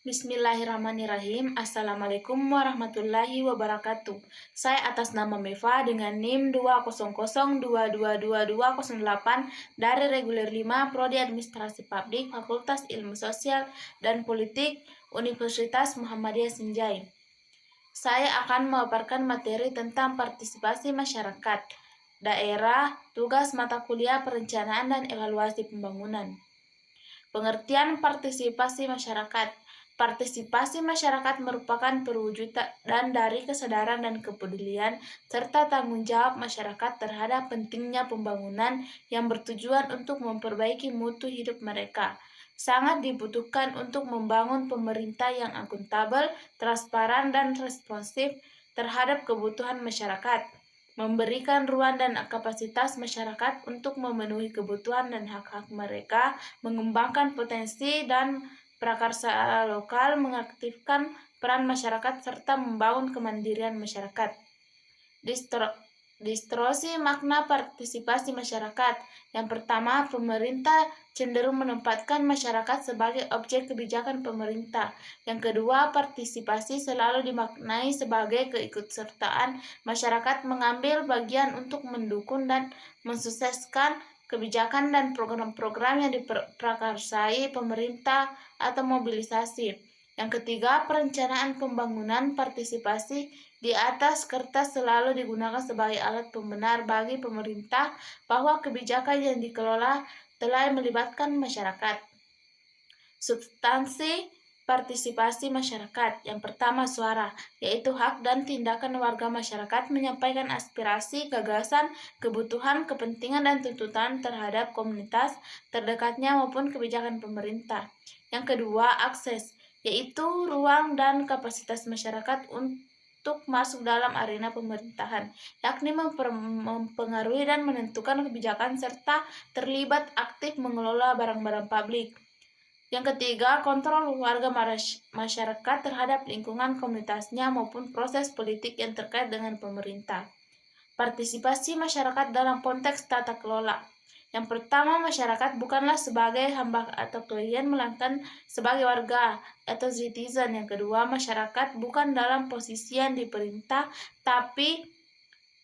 Bismillahirrahmanirrahim. Assalamualaikum warahmatullahi wabarakatuh. Saya atas nama Meva dengan NIM 200222208 dari Reguler 5 Prodi Administrasi Publik Fakultas Ilmu Sosial dan Politik Universitas Muhammadiyah Senjai. Saya akan memaparkan materi tentang partisipasi masyarakat daerah, tugas mata kuliah perencanaan dan evaluasi pembangunan. Pengertian partisipasi masyarakat. Partisipasi masyarakat merupakan perwujudan dari kesadaran dan kepedulian serta tanggung jawab masyarakat terhadap pentingnya pembangunan yang bertujuan untuk memperbaiki mutu hidup mereka. Sangat dibutuhkan untuk membangun pemerintah yang akuntabel, transparan, dan responsif terhadap kebutuhan masyarakat, memberikan ruang dan kapasitas masyarakat untuk memenuhi kebutuhan dan hak-hak mereka, mengembangkan potensi dan prakarsa lokal, mengaktifkan peran masyarakat, serta membangun kemandirian masyarakat. Distorsi makna partisipasi masyarakat. Yang pertama, pemerintah cenderung menempatkan masyarakat sebagai objek kebijakan pemerintah. Yang kedua, partisipasi selalu dimaknai sebagai keikutsertaan masyarakat mengambil bagian untuk mendukung dan mensukseskan kebijakan dan program-program yang diprakarsai pemerintah atau mobilisasi. Yang ketiga, perencanaan pembangunan. Partisipasi di atas kertas selalu digunakan sebagai alat pembenar bagi pemerintah bahwa kebijakan yang dikelola telah melibatkan masyarakat. Substansi partisipasi masyarakat. Yang pertama, suara, yaitu hak dan tindakan warga masyarakat menyampaikan aspirasi, gagasan, kebutuhan, kepentingan, dan tuntutan terhadap komunitas terdekatnya maupun kebijakan pemerintah. Yang kedua, akses, yaitu ruang dan kapasitas masyarakat untuk masuk dalam arena pemerintahan, yakni mempengaruhi dan menentukan kebijakan serta terlibat aktif mengelola barang-barang publik. Yang ketiga, kontrol warga masyarakat terhadap lingkungan komunitasnya maupun proses politik yang terkait dengan pemerintah. Partisipasi masyarakat dalam konteks tata kelola. Yang pertama, masyarakat bukanlah sebagai hamba atau klien, melainkan sebagai warga atau citizen. Yang kedua, masyarakat bukan dalam posisi yang diperintah, tapi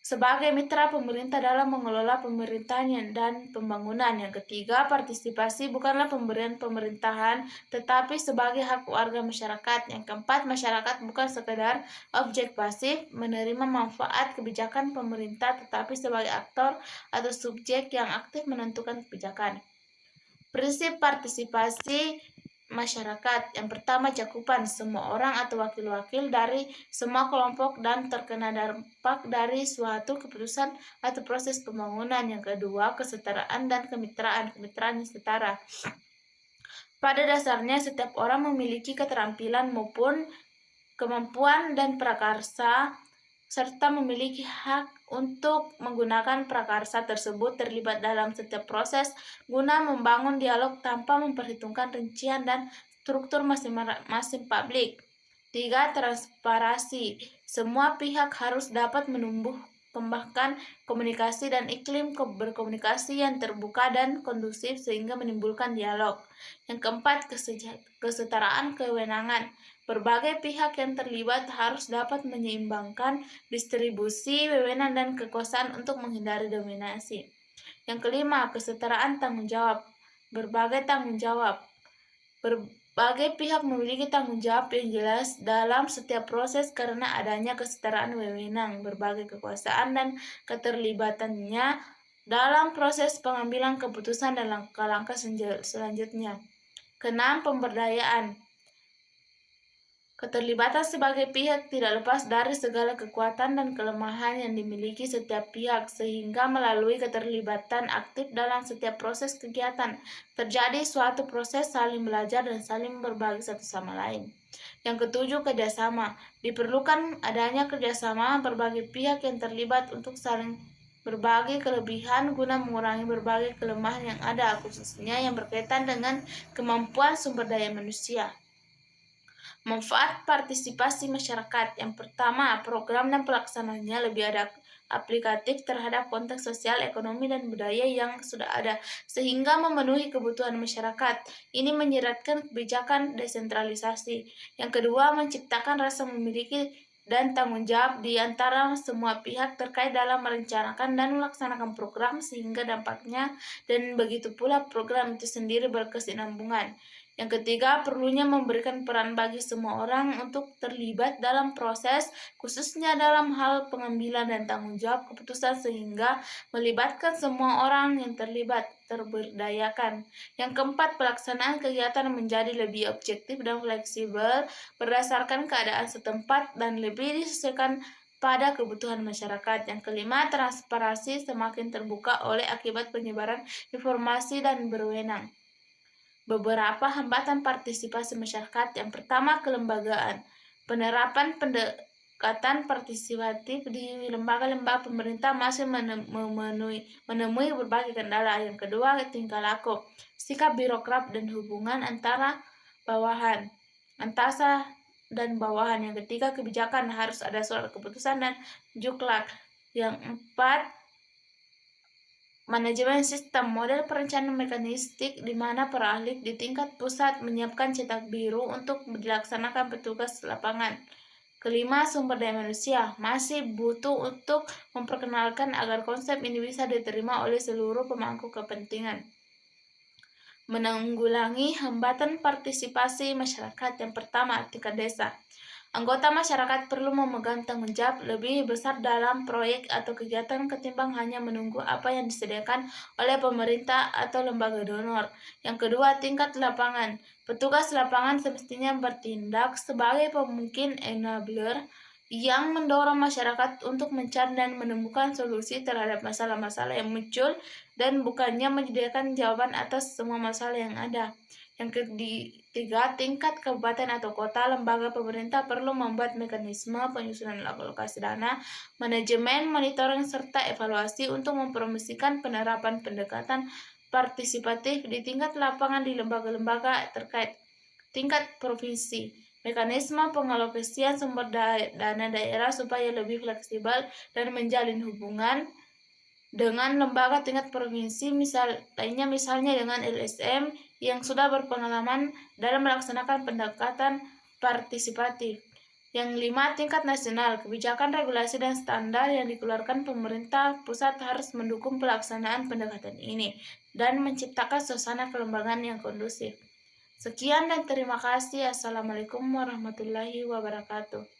sebagai mitra pemerintah dalam mengelola pemerintahan dan pembangunan. Yang ketiga, partisipasi bukanlah pemberian pemerintahan, tetapi sebagai hak warga masyarakat. Yang keempat, masyarakat bukan sekedar objek pasif menerima manfaat kebijakan pemerintah, tetapi sebagai aktor atau subjek yang aktif menentukan kebijakan. Prinsip partisipasi masyarakat. Yang pertama, cakupan semua orang atau wakil-wakil dari semua kelompok dan terkena dampak dari suatu keputusan atau proses pembangunan. Yang kedua, kesetaraan dan kemitraan yang setara. Pada dasarnya, setiap orang memiliki keterampilan maupun kemampuan dan prakarsa serta memiliki hak untuk menggunakan prakarsa tersebut, terlibat dalam setiap proses guna membangun dialog tanpa memperhitungkan rincian dan struktur masing-masing publik. Tiga, transparansi. Semua pihak harus dapat menumbuh kembangkan komunikasi dan iklim berkomunikasi yang terbuka dan kondusif sehingga menimbulkan dialog. Yang keempat, kesetaraan kewenangan. Berbagai pihak yang terlibat harus dapat menyeimbangkan distribusi wewenang dan kekuasaan untuk menghindari dominasi. Yang kelima, kesetaraan tanggung jawab. Berbagai tanggung jawab. Berbagai pihak memiliki tanggung jawab yang jelas dalam setiap proses karena adanya kesetaraan wewenang, berbagai kekuasaan dan keterlibatannya dalam proses pengambilan keputusan dan langkah-langkah selanjutnya. Keenam, pemberdayaan. Keterlibatan sebagai pihak tidak lepas dari segala kekuatan dan kelemahan yang dimiliki setiap pihak, sehingga melalui keterlibatan aktif dalam setiap proses kegiatan, terjadi suatu proses saling belajar dan saling berbagi satu sama lain. Yang ketujuh, kerjasama. Diperlukan adanya kerjasama berbagai pihak yang terlibat untuk saling berbagi kelebihan guna mengurangi berbagai kelemahan yang ada, khususnya yang berkaitan dengan kemampuan sumber daya manusia. Manfaat partisipasi masyarakat. Yang pertama, program dan pelaksanaannya lebih aplikatif terhadap konteks sosial, ekonomi, dan budaya yang sudah ada, sehingga memenuhi kebutuhan masyarakat. Ini menyiratkan kebijakan desentralisasi. Yang kedua, menciptakan rasa memiliki dan tanggung jawab di antara semua pihak terkait dalam merencanakan dan melaksanakan program, sehingga dampaknya dan begitu pula program itu sendiri berkesinambungan. Yang ketiga, perlunya memberikan peran bagi semua orang untuk terlibat dalam proses, khususnya dalam hal pengambilan dan tanggung jawab keputusan, sehingga melibatkan semua orang yang terlibat, terberdayakan. Yang keempat, pelaksanaan kegiatan menjadi lebih objektif dan fleksibel berdasarkan keadaan setempat dan lebih disesuaikan pada kebutuhan masyarakat. Yang kelima, transparansi semakin terbuka oleh akibat penyebaran informasi dan berwenang. Beberapa hambatan partisipasi masyarakat. Yang pertama, kelembagaan. Penerapan pendekatan partisipatif di lembaga-lembaga pemerintah masih menemui berbagai kendala. Yang kedua, tingkah laku, sikap birokrat dan hubungan antara bawahan, antasa dan bawahan. Yang ketiga, kebijakan, harus ada surat keputusan dan juklak. Yang empat, manajemen sistem, model perencanaan mekanistik di mana para ahli di tingkat pusat menyiapkan cetak biru untuk dilaksanakan petugas lapangan. Kelima, sumber daya manusia, masih butuh untuk memperkenalkan agar konsep ini bisa diterima oleh seluruh pemangku kepentingan. Menanggulangi hambatan partisipasi masyarakat. Yang pertama, tingkat desa. Anggota masyarakat perlu memegang tanggung jawab lebih besar dalam proyek atau kegiatan ketimbang hanya menunggu apa yang disediakan oleh pemerintah atau lembaga donor. Yang kedua, tingkat lapangan. Petugas lapangan semestinya bertindak sebagai pemungkin enabler yang mendorong masyarakat untuk mencari dan menemukan solusi terhadap masalah-masalah yang muncul dan bukannya menyediakan jawaban atas semua masalah yang ada. Yang ketiga, tingkat kabupaten atau kota, lembaga pemerintah perlu membuat mekanisme penyusunan alokasi dana, manajemen, monitoring, serta evaluasi untuk mempromosikan penerapan pendekatan partisipatif di tingkat lapangan di lembaga-lembaga terkait. Tingkat provinsi, mekanisme pengalokasian sumber dana daerah supaya lebih fleksibel dan menjalin hubungan dengan lembaga tingkat provinsi misalnya dengan LSM yang sudah berpengalaman dalam melaksanakan pendekatan partisipatif. Yang lima, tingkat nasional. Kebijakan, regulasi, dan standar yang dikeluarkan pemerintah pusat harus mendukung pelaksanaan pendekatan ini dan menciptakan suasana kelembagaan yang kondusif. Sekian dan terima kasih. Assalamualaikum warahmatullahi wabarakatuh.